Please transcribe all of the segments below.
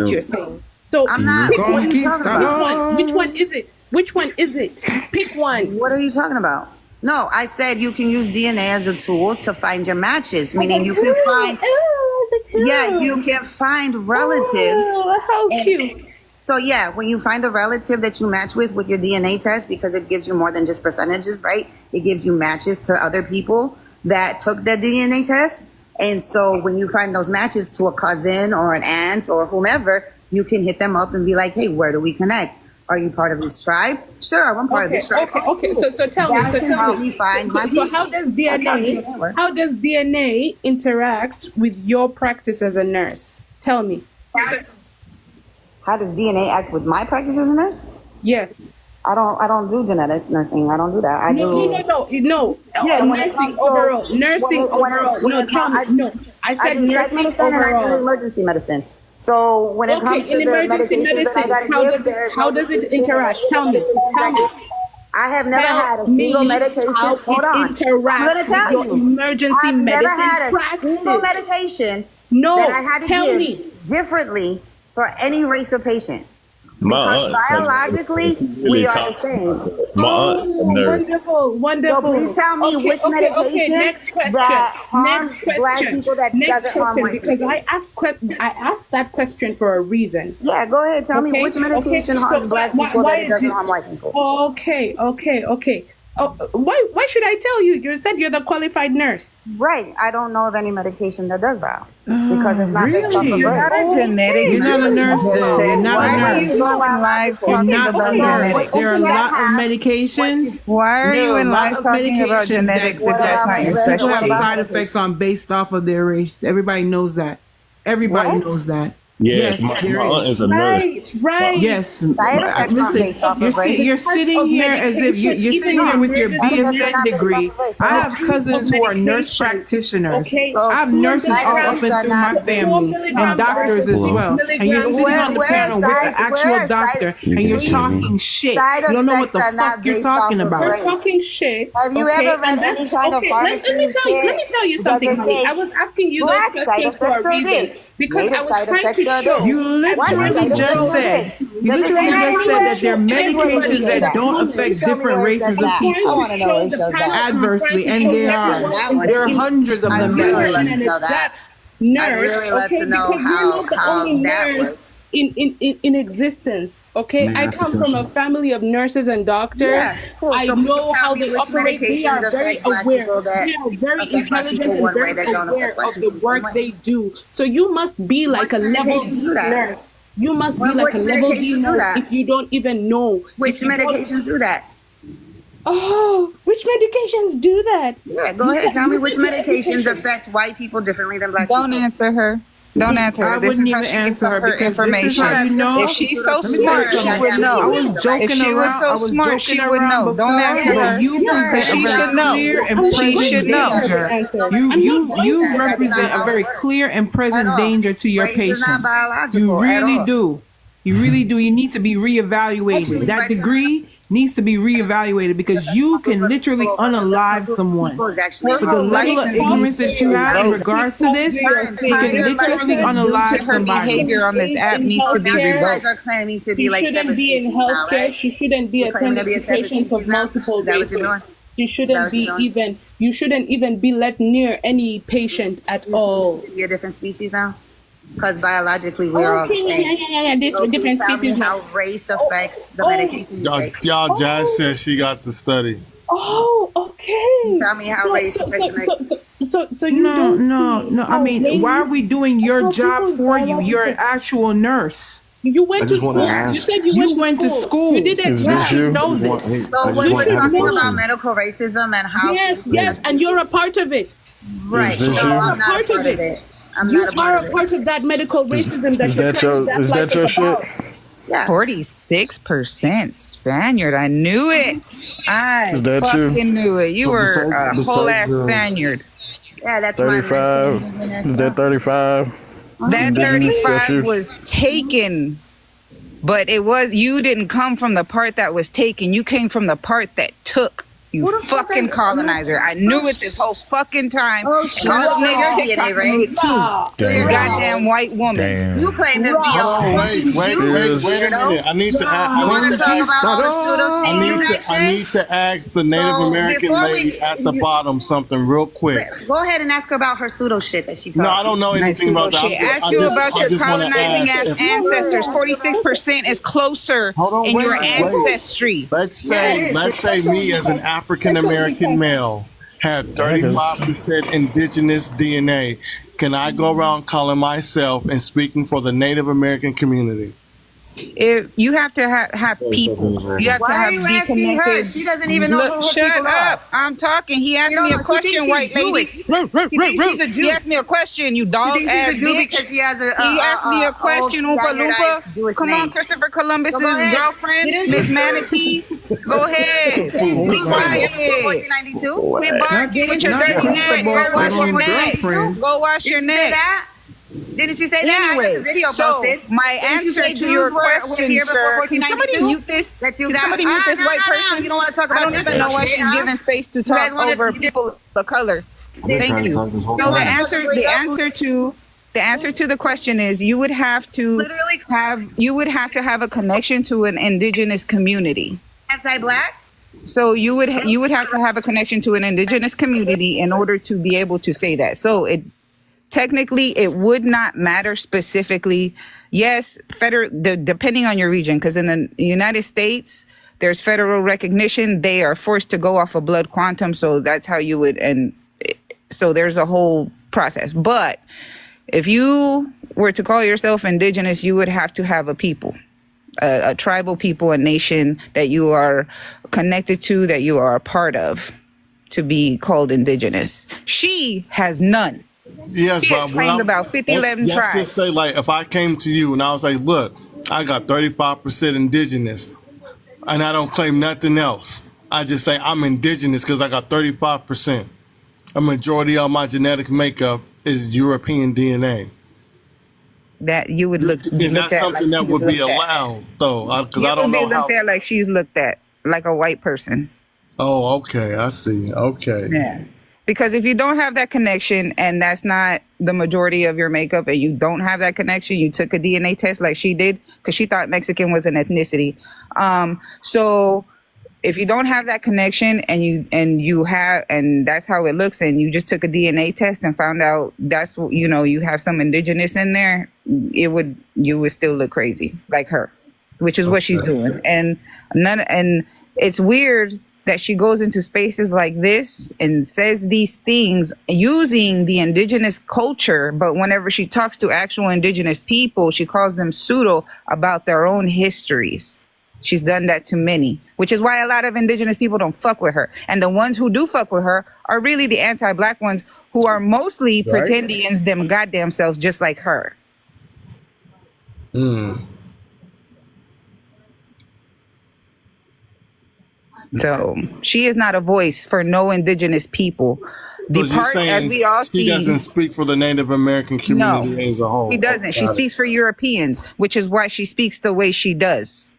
what you're saying. So I'm not. What are you talking about? Which one is it? Which one is it? Pick one. What are you talking about? No, I said you can use DNA as a tool to find your matches, meaning you can find. Yeah, you can find relatives. Oh, how cute. So yeah, when you find a relative that you match with your DNA test, because it gives you more than just percentages, right? It gives you matches to other people that took that DNA test. And so when you find those matches to a cousin or an aunt or whomever, you can hit them up and be like, hey, where do we connect? Are you part of this tribe? Sure, I'm part of this tribe. Okay. So tell me. So how does DNA interact with your practice as a nurse? Tell me. How does DNA act with my practice as a nurse? Yes. I don't do genetic nursing. I don't do that. No. Yeah, nursing overall. No. I said nursing overall. I do emergency medicine. So when it comes to the emergency medicine, how does it interact? Tell me. I have never had a single medication. Hold on. I'm going to tell you. Emergency I've medicine never had a single medication that I had to give differently for any race of patient. Because biologically, we are the same. Wonderful. So please tell me which medication next question. that harms black people that doesn't harm white people. Because I asked that question for a reason. Yeah, go ahead. Tell me which medication harms black people that it doesn't harm white people. Okay. Oh, why should I tell you? You said you're the qualified nurse. Right. I don't know of any medication that does that. Because it's not based off of You're not a genetic. You're not a nurse. You're not a nurse. You're not a nurse. There are a lot of medications. Why are you in life talking about genetics if that's not your specialty? People have side effects based off of their race. Everybody knows that. Everybody knows that. Yes, my aunt is a nurse. Right. Yes. Listen, you're sitting here as if you're sitting here with your BSN degree. I have cousins who are nurse practitioners. I have nurses all up and through my family and doctors as well. And you're sitting on the panel with the actual doctor and you're talking shit. You don't know what the fuck you're talking about. You're talking shit. Have you ever read any kind of pharmacy? Let me tell you something, honey. I was asking you those questions for a reason. Because I was trying to show. You literally just said that there are medications that don't affect different races of people adversely, and there are hundreds of them. Nurse, really love to know how that works. In existence, okay? I come from a family of nurses and doctors. I know how they operate. They are very aware. They are very intelligent and very aware of the work they do. So you must be like a level D nurse. You must be like a level D nurse if you don't even know. Which medications do that? Oh, which medications do that? Yeah, go ahead. Tell me which medications affect white people differently than black people. Don't answer her. Don't answer her. I wouldn't even answer her because this is how you know. If she's so smart, she would know. I was joking around. I was joking around before. Don't answer her. You present a very clear and present danger. You represent a very clear and present danger to your patients. You really do. You really do. You need to be reevaluated. That degree needs to be reevaluated because you can literally unalive someone. With the level of ignorance that you have in regards to this, you can literally unalive somebody. Behavior on this app needs to be revoked. Are claiming to be like separate species now, right? She shouldn't be attending to patients of multiple races. You shouldn't even be let near any patient at all. Be a different species now? Because biologically we are all the same. Yeah. This different species. How race affects the medication you take. Y'all, Jazz said she got the study. Oh, okay. Tell me how race affects the medication. So you don't. No. I mean, why are we doing your job for you? You're an actual nurse. You went to school. You said you went to school. You didn't know this. So when we're talking about medical racism and how yes, and you're a part of it. Right. No, I'm not a part of it. You are a part of that medical racism that is that your shit? Yeah. 46% Spaniard. I knew it. I fucking knew it. You were a whole ass Spaniard. Yeah, that's 35. Is that 35? That 35 was taken, but you didn't come from the part that was taken. You came from the part that took You fucking colonizer. I knew it this whole fucking time. Oh, And shit. all the niggas Your TikTok DNA, knew it too. You're a goddamn white woman. Damn. You claim to be a Hold on, wait a minute. I need to ask. You want to talk about all the pseudo shit you guys I need to ask the Native So, American before lady at the bottom something real quick. Go ahead and ask her about her pseudo shit that she talked. No, I don't know anything about that. Ask you about I your just want to colonizing ask ass if, ancestors. 46% is closer in your ancestry. let's say me as an African American male had 35% indigenous DNA. Can I go around calling myself and speaking for the Native American community? If you have to have people, you have to have be connected. She doesn't even know who her Shut people up! are. I'm talking. He asked me a question, white lady. He asked me a question. You dog ass bitch. Because she has He asked me a question, Oompa Loompa. Come on, Christopher Columbus's girlfriend, Miss Manatee. Go ahead. Be quiet. 1492. Quit barking with your dirty neck. Go wash your neck. Go wash your neck. Didn't she say that? Anyway, Video so posted. my answer to your question, sir, can somebody mute this? Can somebody mute this white person? You don't want to talk about I don't even know why she's giving space to talk over people of color. Thank you. No, the answer to the question is you would have to have a connection to an indigenous community. Anti-black? So you would have to have a connection to an indigenous community in order to be able to say that. So technically, it would not matter specifically. Yes, depending on your region, because in the United States, there's federal recognition. They are forced to go off of blood quantum, so that's how you would. And so there's a whole process. But if you were to call yourself indigenous, you would have to have a people, a tribal people, a nation that you are connected to, that you are a part of, to be called indigenous. She has none. Yes, she but claimed about 11 tribes. Let's just say, like, if I came to you and I was like, look, I got 35% indigenous and I don't claim nothing else. I just say I'm indigenous because I got 35%. A majority of my genetic makeup is European DNA. That you would look. Is that something that would be allowed, though? Because I don't know how. Looked at like she's looked at, like a white person. Oh, okay. I see. Okay. Yeah. Because if you don't have that connection and that's not the majority of your makeup and you don't have that connection, you took a DNA test like she did because she thought Mexican was an ethnicity. So if you don't have that connection and that's how it looks and you just took a DNA test and found out that's what, you have some indigenous in there, you would still look crazy like her, which is what she's doing. And it's weird that she goes into spaces like this and says these things using the indigenous culture, but whenever she talks to actual indigenous people, she calls them pseudo about their own histories. She's done that to many, which is why a lot of indigenous people don't fuck with her. And the ones who do fuck with her are really the anti-black ones who are mostly pretendians them goddamn selves just like her. So she is not a voice for no indigenous people. As we all see, she doesn't speak for the Native American community as a whole. She doesn't. She speaks for Europeans, which is why she speaks the way she does.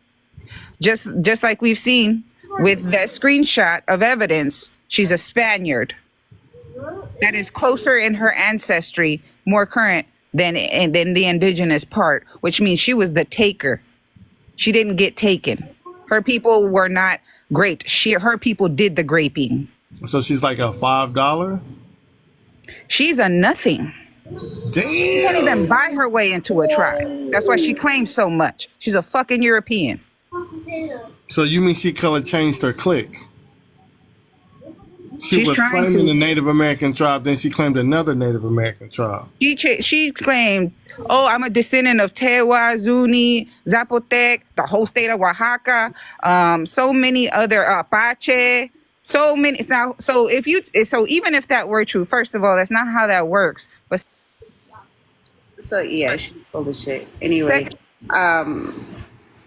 Just like we've seen with that screenshot of evidence, she's a Spaniard that is closer in her ancestry, more current than the indigenous part, which means she was the taker. She didn't get taken. Her people were not graped. Her people did the graping. So she's like a $5? She's a nothing. Damn. She can't even buy her way into a tribe. That's why she claims so much. She's a fucking European. So you mean she color changed her clique? She was claiming the Native American tribe, then she claimed another Native American tribe. She claimed, I'm a descendant of Tewa, Zuni, Zapotec, the whole state of Oaxaca, so many other Apache, so many. So even if that were true, first of all, that's not how that works. But so yeah, she's full of shit. Anyway,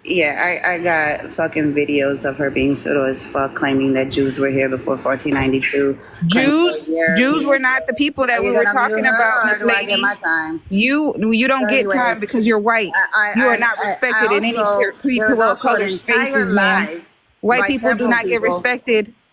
yeah, I got fucking videos of her being pseudo as fuck, claiming that Jews were here before 1492. Jews were not the people that we were talking about, Miss Lady. I get my time? You don't get time because you're white. You are not respected in any people of color spaces, man. White people do not get respected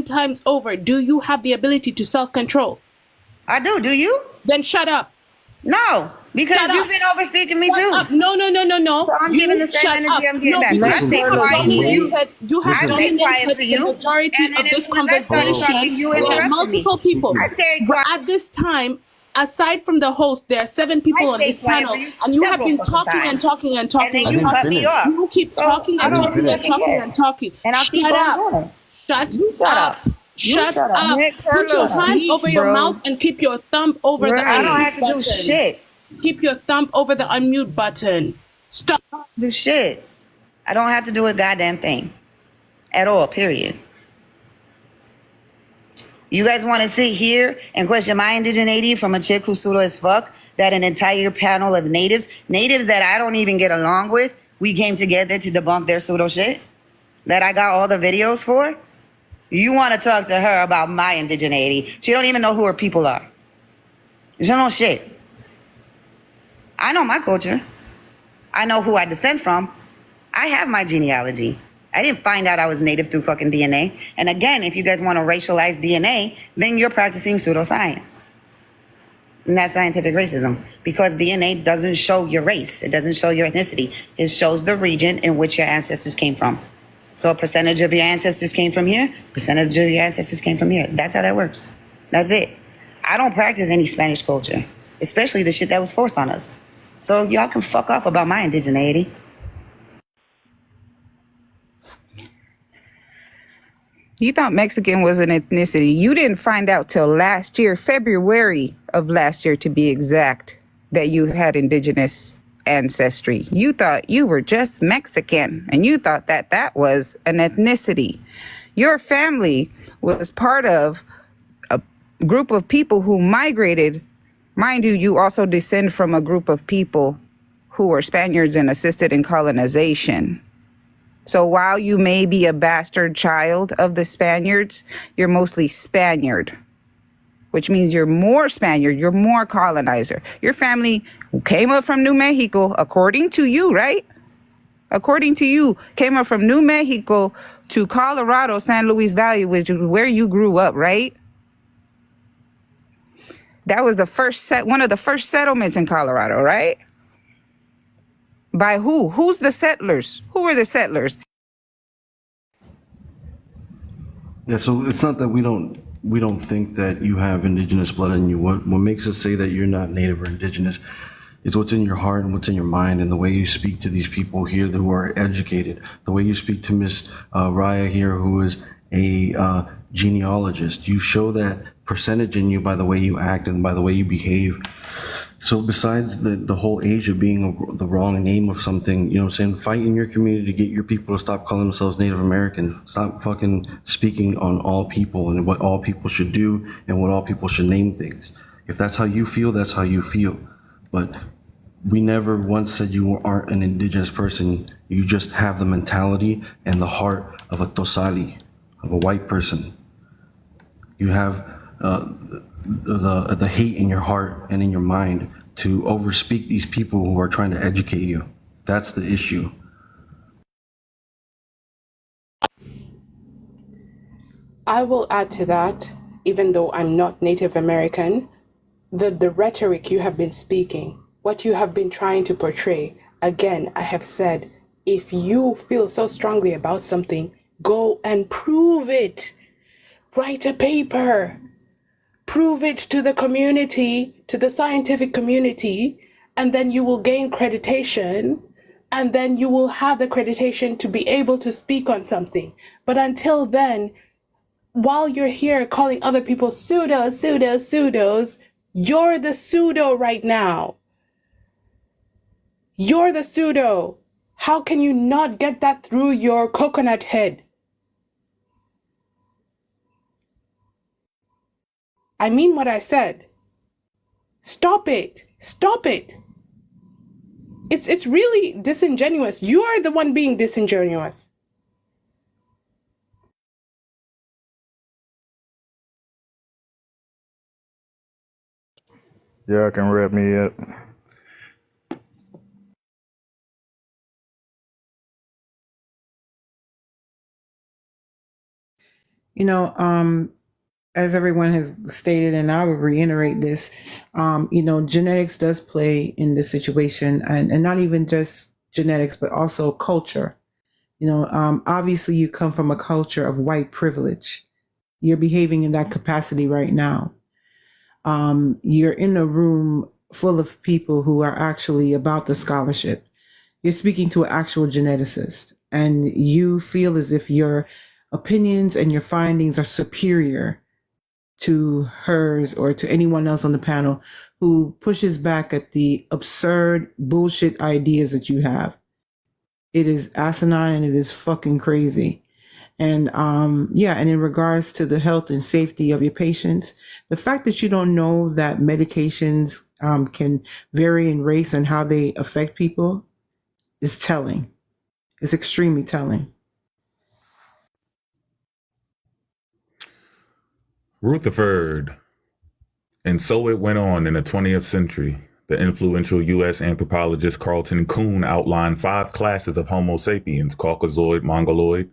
1,000 times over, do you have the ability to self-control? I do. Do you? Then shut up. No, because Shut you've up. been over speaking me too. No. So I'm giving the same shut energy up. I'm getting No, back. because I stay you have quiet for you. you have I stay quiet dominated for you. the majority And then of as this soon as I started conversation. talking, you There are interrupted me. multiple people. I stay But quiet. at this time, aside from the host, there are 7 people I on stay this quiet panel, for you and you have several been fucking talking and times. talking and And talking then and you didn't cut me finish. off. You keep So talking I and don't talking and fucking talking care. and talking. And I'll keep Shut on up. doing it. Shut You shut up. up. You Shut shut up. up. Nick, Put your Carlos, hand deep, over your bro. mouth and keep your thumb over the I don't unmute have to do button. shit. Keep your thumb over the unmute button. Stop. Do shit. I don't have to do a goddamn thing. At all, period. You guys want to sit here and question my indigeneity from a chick who's pseudo as fuck, that an entire panel of natives that I don't even get along with, we came together to debunk their pseudo shit that I got all the videos for? You want to talk to her about my indigeneity. She don't even know who her people are. She don't know shit. I know my culture. I know who I descend from. I have my genealogy. I didn't find out I was native through fucking DNA. And again, if you guys want to racialize DNA, then you're practicing pseudoscience. And that's scientific racism, because DNA doesn't show your race. It doesn't show your ethnicity. It shows the region in which your ancestors came from. So a percentage of your ancestors came from here, percentage of your ancestors came from here. That's how that works. That's it. I don't practice any Spanish culture, especially the shit that was forced on us. So y'all can fuck off about my indigeneity. You thought Mexican was an ethnicity. You didn't find out till last year, February of last year to be exact, that you had indigenous ancestry. You thought you were just Mexican, and you thought that that was an ethnicity. Your family was part of a group of people who migrated. Mind you, you also descend from a group of people who were Spaniards and assisted in colonization. So while you may be a bastard child of the Spaniards, you're mostly Spaniard, which means you're more Spaniard, you're more colonizer. Your family came up from New Mexico, according to you, right? According to you, came up from New Mexico to Colorado, San Luis Valley, which is where you grew up, right? That was one of the first settlements in Colorado, right? By who? Who's the settlers? Who were the settlers? Yeah, so it's not that we don't think that you have indigenous blood in you. What makes us say that you're not native or indigenous is what's in your heart and what's in your mind, and the way you speak to these people here who are educated, the way you speak to Miss Raya here, who is a genealogist. You show that percentage in you by the way you act and by the way you behave. So besides the whole age of being the wrong name of something, you know what I'm saying, fight in your community to get your people to stop calling themselves Native American. Stop fucking speaking on all people and what all people should do and what all people should name things. If that's how you feel, that's how you feel. But we never once said you aren't an indigenous person. You just have the mentality and the heart of a Tosali, of a white person. You have the hate in your heart and in your mind to overspeak these people who are trying to educate you. That's the issue. I will add to that, even though I'm not Native American, the rhetoric you have been speaking, what you have been trying to portray. Again, I have said, if you feel so strongly about something, go and prove it. Write a paper. Prove it to the community, to the scientific community, and then you will gain accreditation, and then you will have the accreditation to be able to speak on something. But until then, while you're here calling other people pseudos, you're the pseudo right now. You're the pseudo. How can you not get that through your coconut head? I mean what I said. Stop it. Stop it. It's really disingenuous. You are the one being disingenuous. Yeah, I can wrap me up. You know, as everyone has stated, and I will reiterate this, you know, genetics does play in this situation, and not even just genetics, but also culture. You know, obviously you come from a culture of white privilege. You're behaving in that capacity right now. You're in a room full of people who are actually about the scholarship. You're speaking to an actual geneticist, and you feel as if your opinions and your findings are superior to hers or to anyone else on the panel who pushes back at the absurd bullshit ideas that you have. It is asinine and it is fucking crazy. And yeah, and in regards to the health and safety of your patients, the fact that you don't know that medications can vary in race and how they affect people is telling. It's extremely telling. Rutherford. And so it went on in the 20th century. The influential U.S. anthropologist Carlton Kuhn outlined 5 classes of Homo sapiens, Caucasoid, Mongoloid,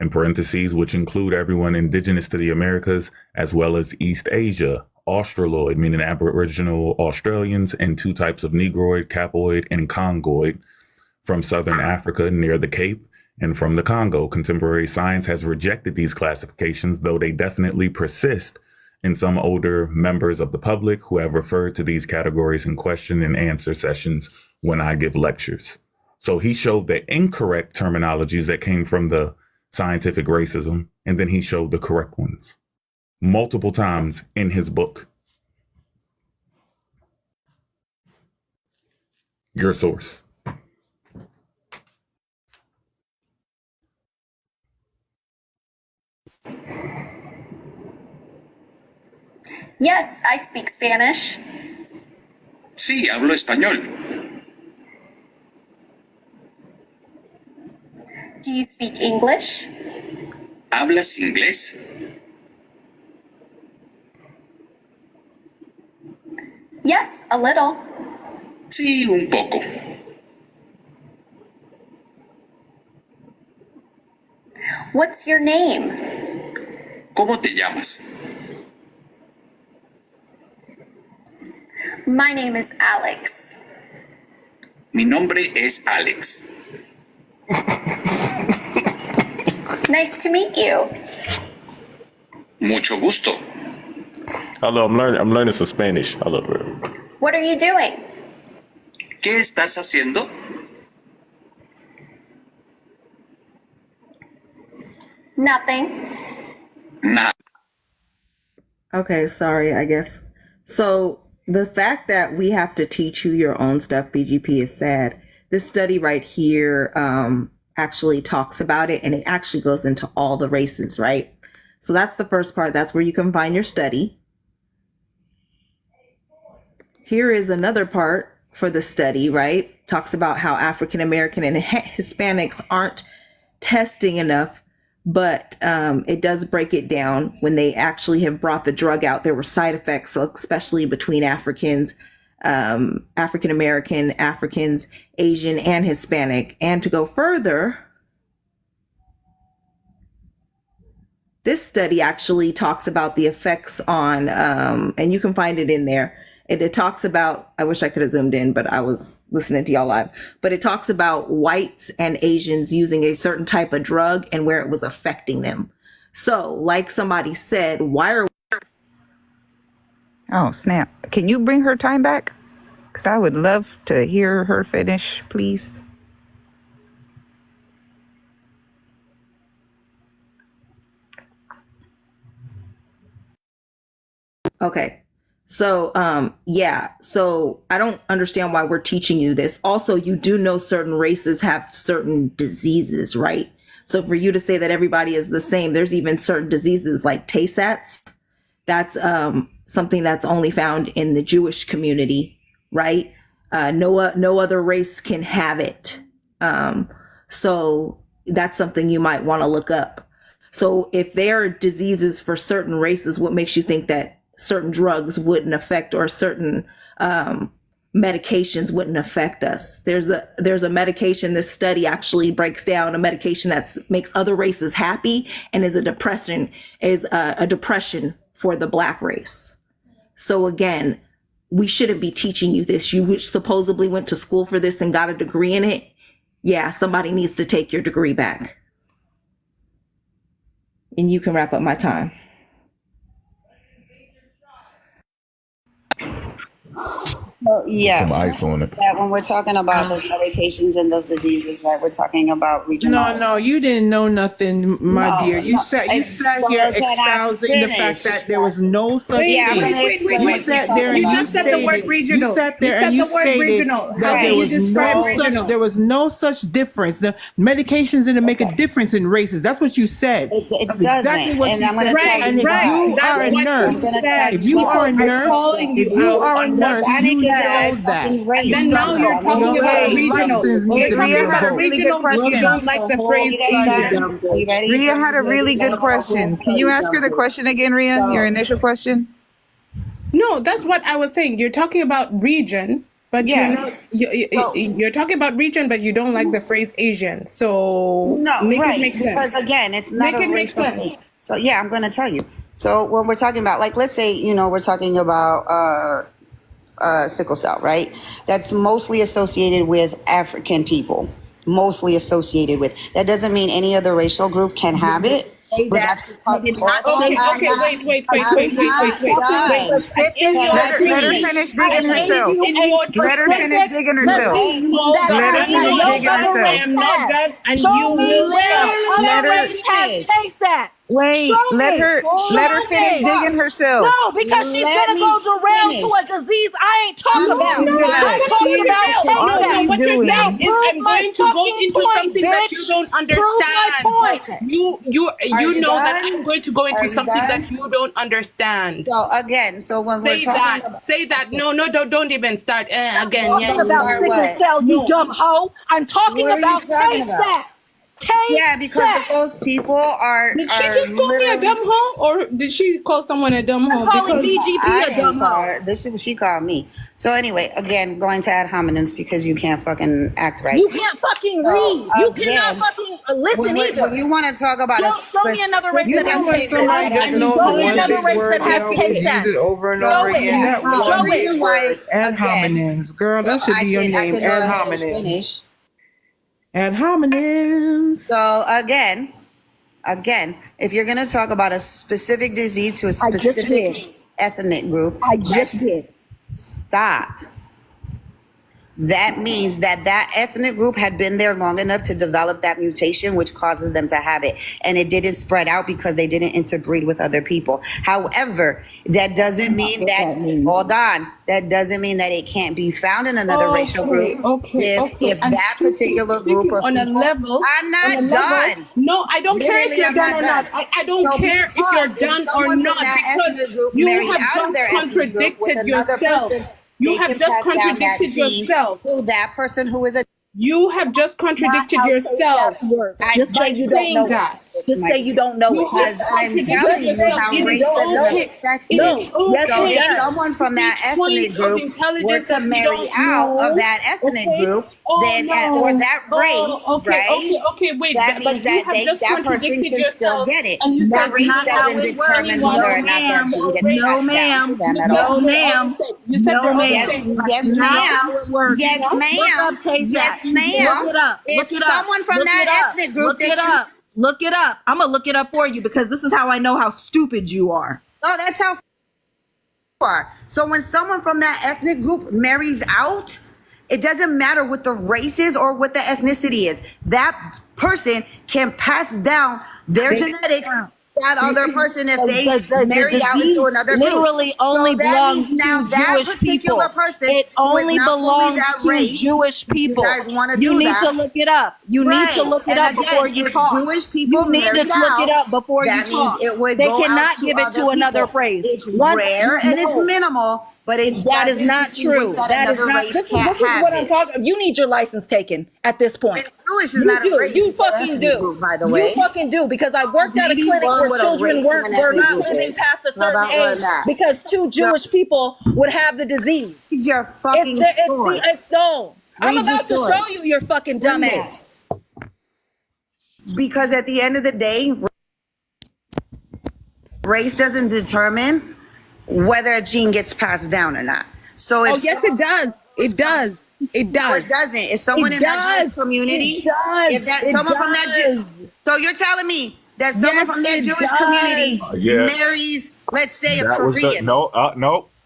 in parentheses, which include everyone indigenous to the Americas, as well as East Asia, Australoid, meaning Aboriginal Australians, and 2 types of Negroid, Capoid, and Congoid, from Southern Africa near the Cape, and from the Congo. Contemporary science has rejected these classifications, though they definitely persist in some older members of the public who have referred to these categories in question and answer sessions when I give lectures. So he showed the incorrect terminologies that came from the scientific racism, and then he showed the correct ones multiple times in his book. Your source. Yes, I speak Spanish. Sí, hablo español. Do you speak English? ¿Hablas inglés? Yes, a little. Sí, un poco. What's your name? ¿Cómo te llamas? My name is Alex. Mi nombre es Alex. Nice to meet you. Mucho gusto. Hello, I'm learning some Spanish. Hello. What are you doing? ¿Qué estás haciendo? Nothing. Nada. Okay, sorry, I guess. So the fact that we have to teach you your own stuff, BGP, is sad. This study right here actually talks about it, and it actually goes into all the races, right? So that's the first part. That's where you can find your study. Here is another part for the study, right? Talks about how African American and Hispanics aren't testing enough, but it does break it down. When they actually have brought the drug out, there were side effects, so especially between Africans, African American, Africans, Asian, and Hispanic. And to go further, this study actually talks about the effects on, and you can find it in there. It talks about, I wish I could have zoomed in, but I was listening to y'all live. But it talks about whites and Asians using a certain type of drug and where it was affecting them. So, like somebody said, why are... Oh, snap. Can you bring her time back? Because I would love to hear her finish, please. Okay. So, yeah, so I don't understand why we're teaching you this. Also, you do know certain races have certain diseases, right? So for you to say that everybody is the same, there's even certain diseases like Tay-Sachs. That's something that's only found in the Jewish community, right? No other race can have it. So that's something you might want to look up. So if there are diseases for certain races, what makes you think that certain drugs wouldn't affect, or certain medications wouldn't affect us? There's a medication, this study actually breaks down a medication that makes other races happy and is a depression for the Black race. So again, we shouldn't be teaching you this. You supposedly went to school for this and got a degree in it. Yeah, somebody needs to take your degree back. And you can wrap up my time. Yeah, some ice on it. that when we're talking about those medications and those diseases, right? We're talking about regional. No, you didn't know nothing, my dear. You sat here espousing the fact that there was no such thing. You sat there and you said the word regional. You sat there and you stated that there was no such difference. The medications didn't make a difference in races. That's what you said. It That's doesn't. exactly what And you I'm gonna said. tell you And if why. you are a nurse, if you are a nurse, you know that. Then now you're talking about regional. You're talking about a regional, but you don't like the phrase Asian. Are you ready? Ria had a really good question. Can you ask her the question again, Ria? Your initial question? No, that's what I was saying. You're talking about region, but you're talking about region, but you don't like the phrase Asian. So make it make sense. Because again, it's not Make a it make racial sense. thing. So yeah, I'm going to tell you. So when we're talking about, like, let's say, we're talking about sickle cell, right? That's mostly associated with African people. Mostly associated with. That doesn't mean any other racial group can have it. But that's because Okay, wait. Let her finish digging herself. Let her finish digging herself. Let her finish digging herself. I am not done, and Show you me will. where other race has taste that. Wait, let her finish digging herself. No, because she's gonna go derail to a disease I ain't talking about. I'm talking about taste No, that. what you're saying is Prove I'm my going to go fucking into point, something that you bitch. don't Prove my understand. point. You know that done? I'm going to go Are into you something done? that you don't understand. So again, when we're Say talking that. about, Say that. No, don't even start. Again, Talking about sickle cell, you dumb hoe. I'm talking What are you about talking taste about? that. Taste yeah, because if those people are Did she just call me a dumb hoe, or did she call someone a dumb hoe? I'm calling Because BGP a dumb hoe. This is what she called me. So anyway, again, going to ad hominems because you can't fucking act right. You can't fucking read. You cannot again, fucking listen either. When you want to talk about Show me another race that has taste Somebody that. that knows Show me one another big race word, that has they'll taste use that. it over and Show over it. again. That Show one it. big word, ad hominems. Girl, that should be your name, I can go ad ahead and hominems. finish. Ad hominems. So again, if you're going to talk about a specific disease to a specific ethnic group, I just did. Stop. That means that ethnic group had been there long enough to develop that mutation, which causes them to have it. And it didn't spread out because they didn't interbreed with other people. However, that doesn't mean that doesn't mean that it can't be found in another racial group. If that particular group of on people, a level, I'm not done. No, I don't care if you're done or not. I don't care if you're done or not, because you have just contradicted yourself. You have just contradicted yourself. To that person who is a You have just contradicted yourself. Just say you don't know that. Just say you don't know it. Because I'm telling you how race doesn't affect you. So if someone from that ethnic group were to marry out of that ethnic group, then or that race, right? Wait. That means that person can still get it. That race doesn't determine whether or not that gene gets passed down to them at all. No, ma'am. You said yes, ma'am. Yes, ma'am. Yes, ma'am. Look it up. If someone from that ethnic group Look it up. I'm gonna look it up for you because this is how I know how stupid you are. Oh, that's how far. So when someone from that ethnic group marries out, it doesn't matter what the race is or what the ethnicity is. That person can pass down their genetics. That other person, if they marry out into another group, literally only belongs to Jewish people. It only belongs to Jewish people. You need to look it up. You need to look it up before you talk. Jewish people You need to look it up before you talk. They cannot give it to another race. It's rare and it's minimal. But that is not true. That is not. This is what I'm talking about. You need your license taken at this point. Jewish is not a race. You fucking do. By the way, you fucking do, because I worked at a clinic where children were not living past a certain age because two Jewish people would have the disease. Your fucking source. It's gone. I'm about to show you your fucking dumbass. Because at the end of the day, race doesn't determine whether a gene gets passed down or not. So if yes, it does. It does. It does. No, it doesn't. If someone in that Jewish community, if that someone from that so you're telling me that someone from that Jewish community marries, let's say, a Korean. No,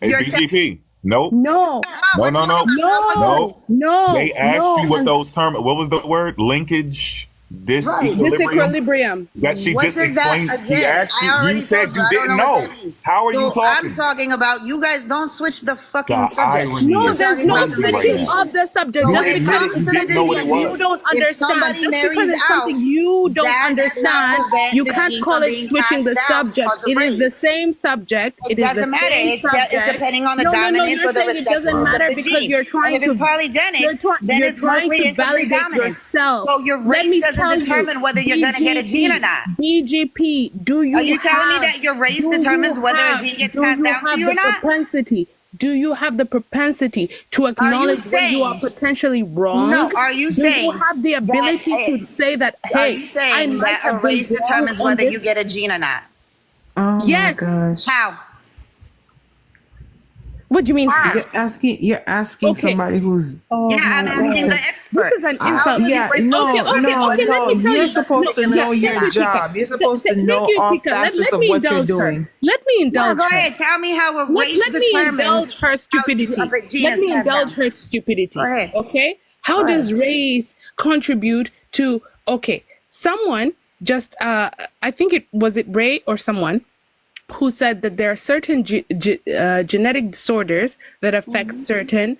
it's BGP. Nope. No. No, no, no. No. No. They asked you what And those terms. What was the word? Linkage, disequilibrium. disequilibrium. That she What just does that explained. She again? asked I you. You already said told you you I don't didn't know know. what that means. How are So you talking? I'm talking about you guys don't switch the fucking The subject. irony No, We're is there's talking no about the crazy right switching medication. of the subject. So You when Just it because admitted it's comes you to the didn't know what it something diseases, you was. don't if understand, somebody just because marries it's out, something you don't that does not understand, prevent you the can't gene call from it being switching passed the down subject. because of It is the race. same subject. It It is the doesn't matter. same It's subject. depending on the No, dominance you're or the saying it doesn't recessiveness of matter the because gene. And if it's polygenic, then you're it's trying mostly to incomplete validate dominance. yourself. So your Let race me doesn't tell you, determine whether you're going to get a gene or not. BGP, Are you telling me that your race determines whether a gene gets passed down to you or not? do you have the propensity to acknowledge when you are potentially wrong? No, are you Do saying you have the ability that, to say that, are hey, you I saying might that a have been race wrong determines on whether this? you get a gene or not? Oh Yes. my gosh. How? What do you mean? How? You're asking Okay. somebody who's Yeah, I'm asking the expert. This is an insult. yeah, no, Okay, let me tell you're you. supposed to know your job. You're supposed to know all facets of what you're doing. Let me indulge Go her. ahead. Tell me how a race Let me indulge determines her stupidity. how a gene Let is me passed indulge down. her stupidity. Go ahead. Okay? How Go does ahead. race contribute to, okay, someone just, I think it Ray or someone who said that there are certain genetic disorders that affect certain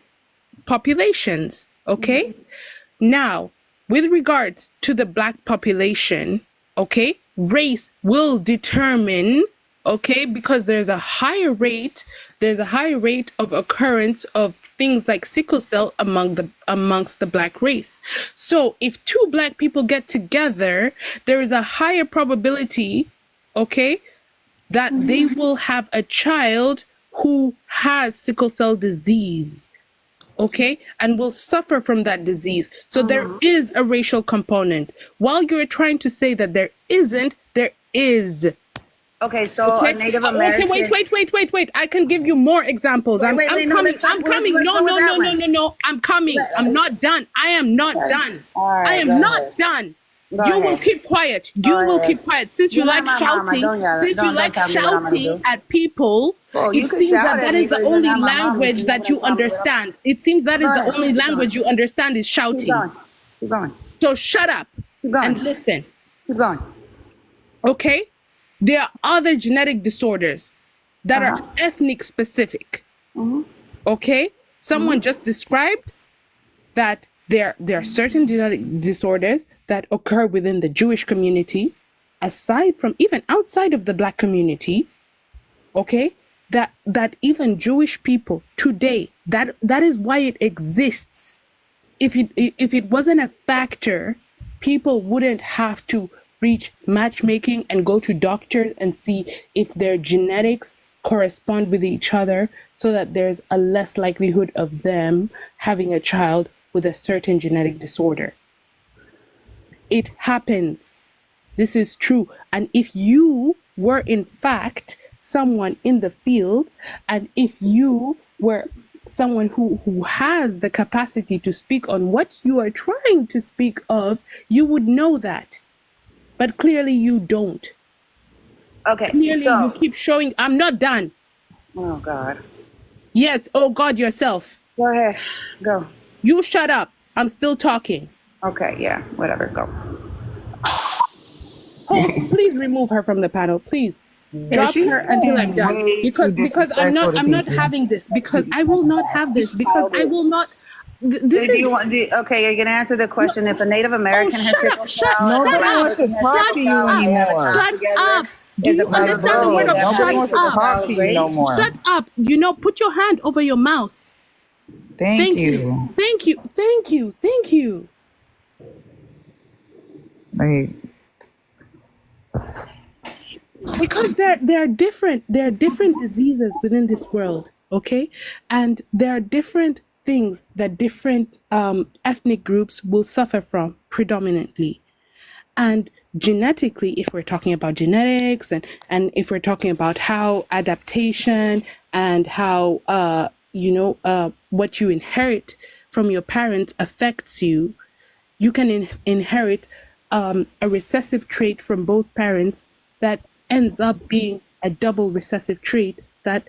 populations. Okay? Now, with regards to the Black population, okay, race will determine, okay, because there's a higher rate of occurrence of things like sickle cell amongst the Black race. So if two Black people get together, there is a higher probability, okay, that they will have a child who has sickle cell disease. Okay, and will suffer from that disease. So there is a racial component. While you're trying to say that there isn't, there is. Okay, so a Native American. Okay, wait. I can give you more examples. I'm coming. Let's I'm coming. go with that one. No. I'm coming. I'm not done. I am not done. I am not done. You will keep quiet. You will keep quiet. Since you like shouting, at people, it seems that is the only language that you understand. It seems that is the only language you understand is shouting. Keep going. So shut up and listen. Keep going. Okay? There are other genetic disorders that are ethnic specific. Okay? Someone just described that there are certain genetic disorders that occur within the Jewish community, aside from even outside of the Black community, okay, that even Jewish people today, that is why it exists. If it wasn't a factor, people wouldn't have to reach matchmaking and go to doctors and see if their genetics correspond with each other, so that there's a less likelihood of them having a child with a certain genetic disorder. It happens. This is true. And if you were in fact someone in the field, and if you were someone who has the capacity to speak on what you are trying to speak of, you would know that. But clearly you don't. Okay, Clearly so you keep showing. I'm not done. oh God. Yes, oh God, yourself. Go ahead. Go. You shut up. I'm still talking. Okay, yeah, whatever. Go. Host, please remove her from the panel, please. Drop her until I'm done. Because I'm not having this. Because I will not have this. Because I will not. Okay, you're gonna answer the question. If a Native American has sickle cell, Nobody wants to talk to you anymore. Shut up. Do you understand the word of Nobody wants to talk to you no more. Shut up. Put your hand over your mouth. Thank you. Thank you. Like, Because there are different diseases within this world, okay? And there are different things that different ethnic groups will suffer from predominantly. And genetically, if we're talking about genetics and if we're talking about how adaptation and how what you inherit from your parents affects you, you can inherit a recessive trait from both parents that ends up being a double recessive trait that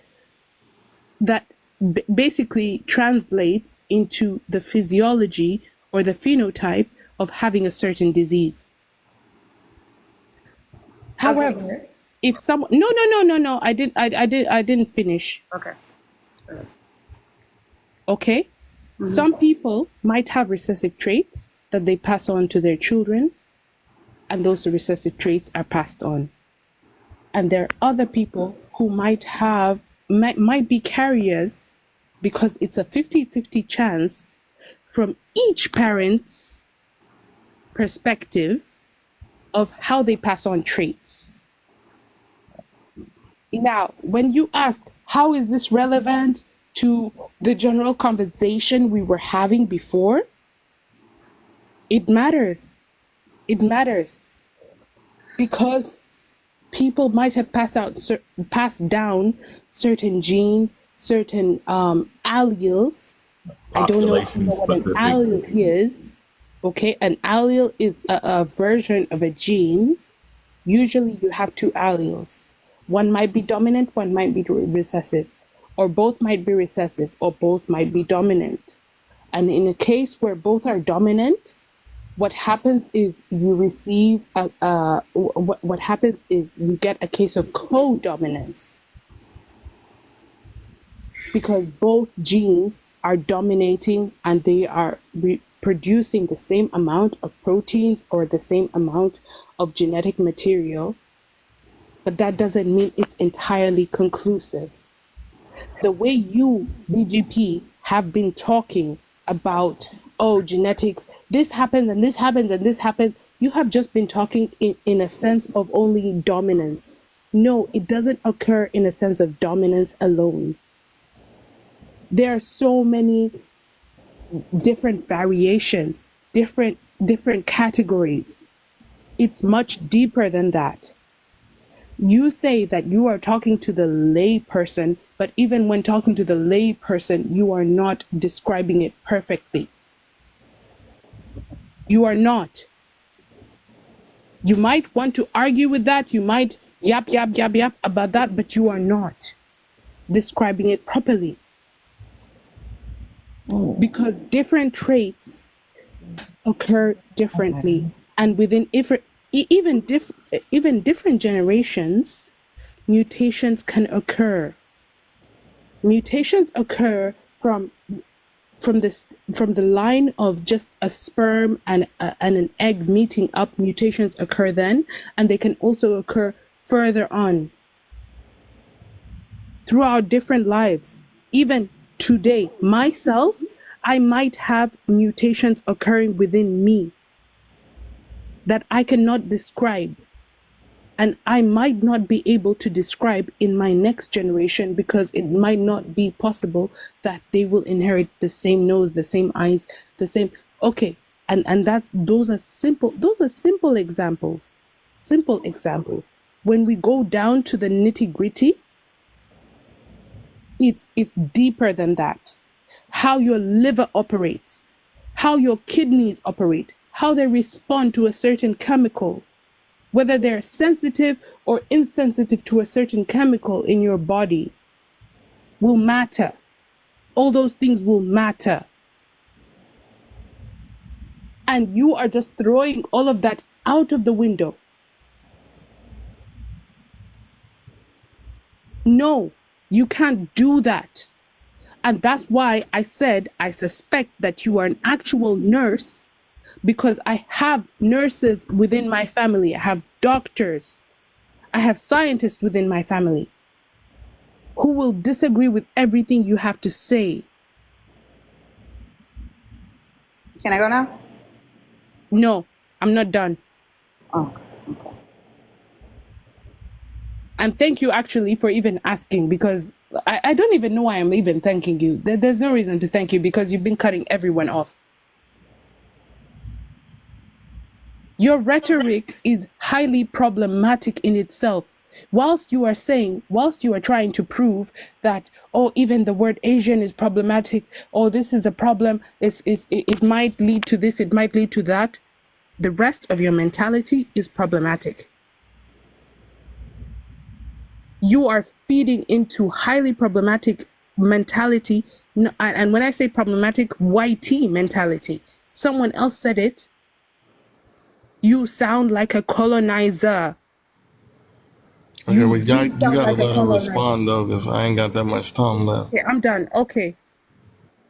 basically translates into the physiology or the phenotype of having a certain disease. However, if someone no, I didn't finish. Okay. Okay? Some people might have recessive traits that they pass on to their children, and those recessive traits are passed on. And there are other people who might be carriers, because it's a 50-50 chance from each parent's perspective of how they pass on traits. Now, when you ask, how is this relevant to the general conversation we were having before? It matters. It matters. Because people might have passed down certain genes, certain alleles. I don't know if you know what an allele is. Okay, an allele is a version of a gene. Usually you have two alleles. One might be dominant, one might be recessive, or both might be recessive, or both might be dominant. And in a case where both are dominant, what happens is you receive what happens is you get a case of co-dominance, because both genes are dominating and they are producing the same amount of proteins or the same amount of genetic material, but that doesn't mean it's entirely conclusive. The way you, BGP, have been talking about, oh, genetics, this happens and this happens and this happens, you have just been talking in a sense of only dominance. No, it doesn't occur in a sense of dominance alone. There are so many different variations, different categories. It's much deeper than that. You say that you are talking to the lay person, but even when talking to the lay person, you are not describing it perfectly. You are not. You might want to argue with that. You might yap about that, but you are not describing it properly. Because different traits occur differently, and within even different generations, mutations can occur. Mutations occur from the line of just a sperm and an egg meeting up. Mutations occur then, and they can also occur further on throughout different lives. Even today, myself, I might have mutations occurring within me that I cannot describe, and I might not be able to describe in my next generation, because it might not be possible that they will inherit the same nose, the same eyes, the same. Okay, and those are simple examples. Simple examples. When we go down to the nitty-gritty, it's deeper than that. How your liver operates, how your kidneys operate, how they respond to a certain chemical, whether they're sensitive or insensitive to a certain chemical in your body, will matter. All those things will matter. And you are just throwing all of that out of the window. No, you can't do that. And that's why I said I suspect that you are an actual nurse, because I have nurses within my family. I have doctors. I have scientists within my family who will disagree with everything you have to say. Can I go now? No, I'm not done. Oh, okay. And thank you actually for even asking, because I don't even know why I'm even thanking you. There's no reason to thank you, because you've been cutting everyone off. Your rhetoric is highly problematic in itself. Whilst you are trying to prove that, oh, even the word Asian is problematic, oh, this is a problem, it might lead to this, it might lead to that, the rest of your mentality is problematic. You are feeding into highly problematic mentality, and when I say problematic, YT mentality. Someone else said it. You sound like a colonizer. Okay, well, you gotta let her respond though, because I ain't got that much time left. Okay, I'm done. Okay.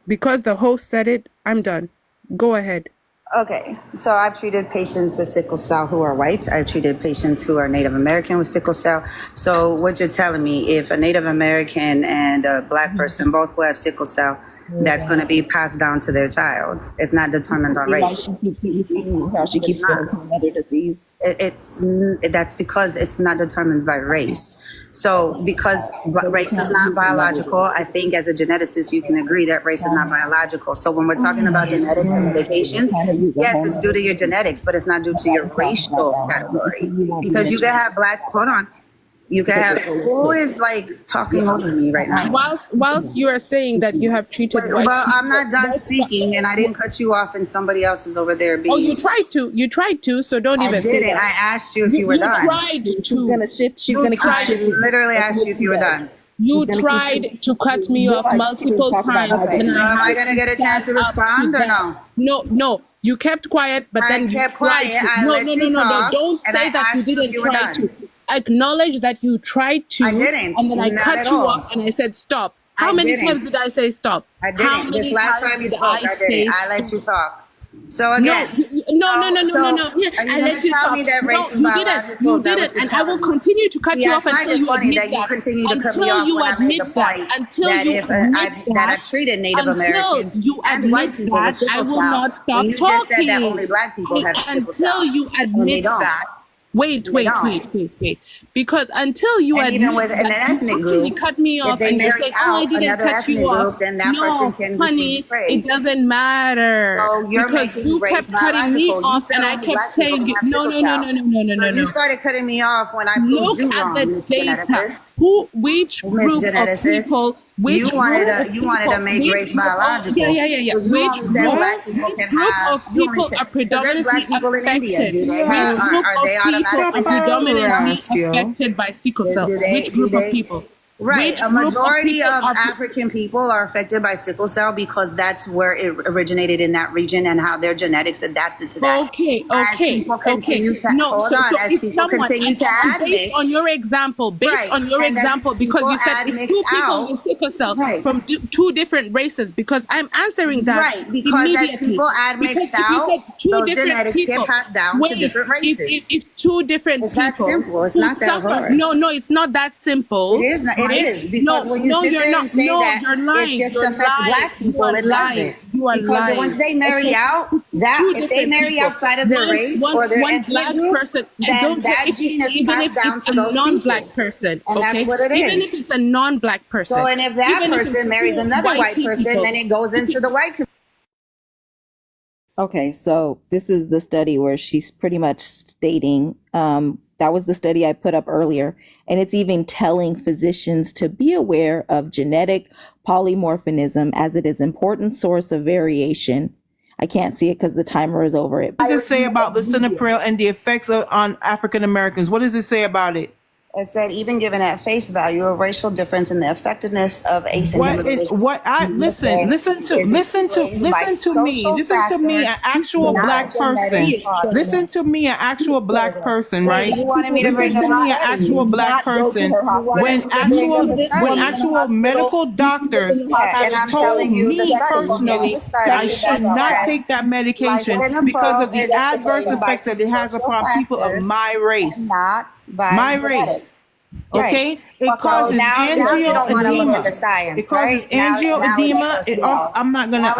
Because the host said it, I'm done. Go ahead. Okay, so I've treated patients with sickle cell who are white. I've treated patients who are Native American with sickle cell. So what you're telling me, if a Native American and a Black person both who have sickle cell, that's going to be passed down to their child. It's not determined on race. How she keeps going from another disease. That's because it's not determined by race. So because race is not biological, I think as a geneticist you can agree that race is not biological. So when we're talking about genetics and medications, yes, it's due to your genetics, but it's not due to your racial category. Because you can have you can have, who is like talking over me right now? Whilst you are saying that you have treated white well, people, I'm not done speaking and I didn't cut you off and somebody else is over there being. Oh, you tried to, so don't even say that. I asked you if you were done. You tried to. She's gonna shift. I literally asked you if you were done. You tried to cut me off multiple times. Okay, so am I gonna get a chance to respond or no? No. You kept quiet, but then you kept quiet. I let you talk. No. Don't say that you didn't try to. Acknowledge that you tried to. I didn't. And then I cut you off and I said stop. How many times did I say stop? I didn't. This last time you spoke, I didn't. I let you talk. So again, no. Here, I let you talk. Me that race is biological. You didn't, and I will continue to cut you off until you admit that. You continue to cut me off when I made the point that I treated Native Americans and white people with sickle cell. I will not stop talking. You just said that only Black people have sickle cell. Until you admit that. Wait. Because until you admit even with an ethnic group, you cut me off and you say, "Oh, I didn't cut you off," then that person can receive trade. It doesn't matter. So you're making you race kept cutting me off, and I kept saying, "No." So you started cutting me off when I proved you wrong, Miss Geneticist. Which group of people? You wanted to make race biological. Yeah. You only said Black people can have. There's Black people in India. Do they have? Are they automatically affected by sickle cell? Which group of people? Right. A majority of African people are affected by sickle cell because that's where it originated in that region and how their genetics adapted to that. Okay. As people continue to continue to admix. Based on your example, because you said it's two people with sickle cell from two different races, because I'm answering that. Right, because as people admixed out, those genetics get passed down to different races. If two different it's people. It's that simple. It's not that hard. No, it's not that simple. It is not. It is, because when you sit there and say that it just affects Black people, it doesn't. Because once they marry out, if they marry outside of their race or their ethnic group, then that gene is passed down to those non-Black person. And that's what it is. Even if it's a non-Black person. So, and if that person marries another white person, then it goes into the white community. Okay, so this is the study where she's pretty much stating, that was the study I put up earlier, and it's even telling physicians to be aware of genetic polymorphism as it is an important source of variation. I can't see it because the timer is over it. What does it say about the Syndicate and the effects on African Americans? What does it say about it? It said, even given at face value, a racial difference in the effectiveness of ACE inhibitors. Listen to me, an actual Black person. Listen to me, an actual Black person, right? You wanted me to bring up an actual Black person when actual medical doctors have told me personally that I should not take that medication because of the adverse effects that it has upon people of my race. My race. Okay, it causes angioedema. It causes angioedema. I'm not gonna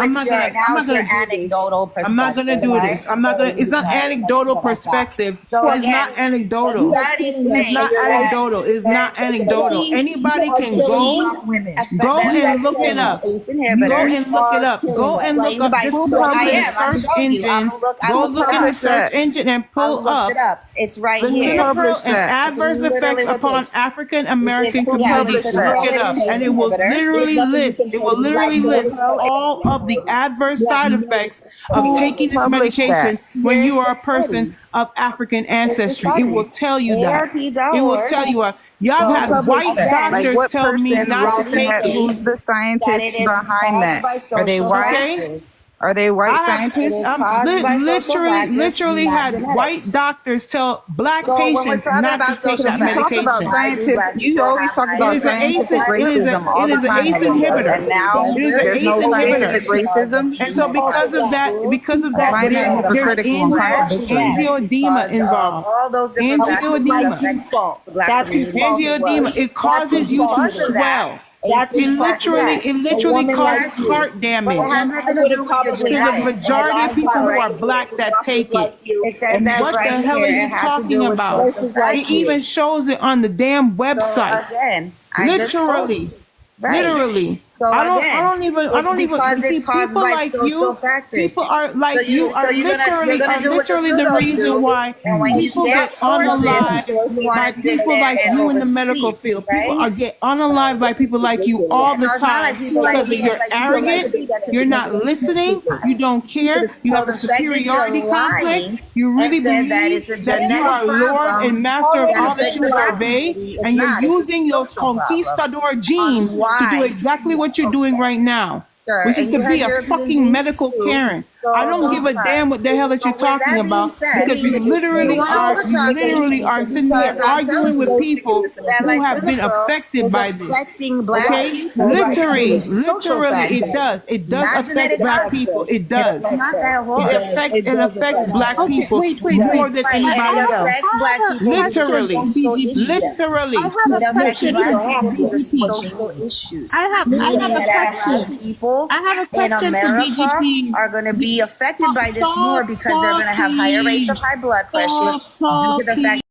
do this. It's not anecdotal perspective. It's not anecdotal. It's not anecdotal. Anybody can go and look it up. Go and look up. Just put in the search engine. Go look in the search engine and pull up. It's right here. And adverse effects upon African American communities. Look it up, and it will literally list. All of the adverse side effects of taking this medication when you are a person of African ancestry. It will tell you that. It will tell you Y'all So had white Like doctors what tell me person not to wrote take that? it. Who's the that scientist it is behind caused that? by Are they social white? factors. Are they white I have, It is scientists? caused by social factors, literally not had white genetics. doctors tell black So when we're patients talking not to about take social that You talk factors, about medication. why do scientific. black You people always have talk It higher about is an rates ACE. of scientific high blood racism all It the is an pressure? time, ACE Angelica, inhibitor. and now It is an Desert, there's ACE no inhibitor. scientific racism. And so because of that, that's Find the because of answer high critical and stress, contradictory. that's angioedema because of involved. all those different factors that Angioedema. affect the black community. Angioedema. It causes you to Because of that, swell. ACE factor. It literally causes heart But it damage has nothing to do with your to the genetics. And it majority of says that people who right are here. black that take it. It says that What right the hell are here. you It has to talking do with about? social It factors. even shows it on the damn So website. again, I just told you. Literally. Right. Literally. So I again, don't even because see it's caused people by like social you. factors. People are like So you are you're gonna do what the literally the pseudos reason do, why and when you people get get sources, unalived you want by to sit people there like and you in the medical overspeak, field. right? People are get unalived by people like you all the No, it's not like time people like because me. of It's your like people like arrogance. you that You're not continue to listening. speak. You don't care. You So have a the fact that superiority you're complex. lying You and really said that it's believe a that you genetic are Lord and problem master of that all that affects you the black obey, community, it's and you're not. It's a using your social problem conquistador on genes to do why. exactly what you're doing right now, Sure, which is and to you have be a European fucking genes medical too. Karen. So I don't give a sorry. damn what the hell that So you're with talking that being about said, because you literally are sitting here because I'm arguing telling with you people that who like have been Cynical affected is by this. affecting black Okay? people with social Literally, factors, it does. It does not affect genetic black factors. people. It does. It's not that hard. It affects black Okay, people wait. more than Right, and anybody it else. affects black people due to the Literally. social issues. Literally. I have It a affects question black for people due to BGP. social issues, I have meaning a that black question. people I have a in question for America BGP. are going to be affected by this more because they're going to have higher rates of high blood pressure due to the fact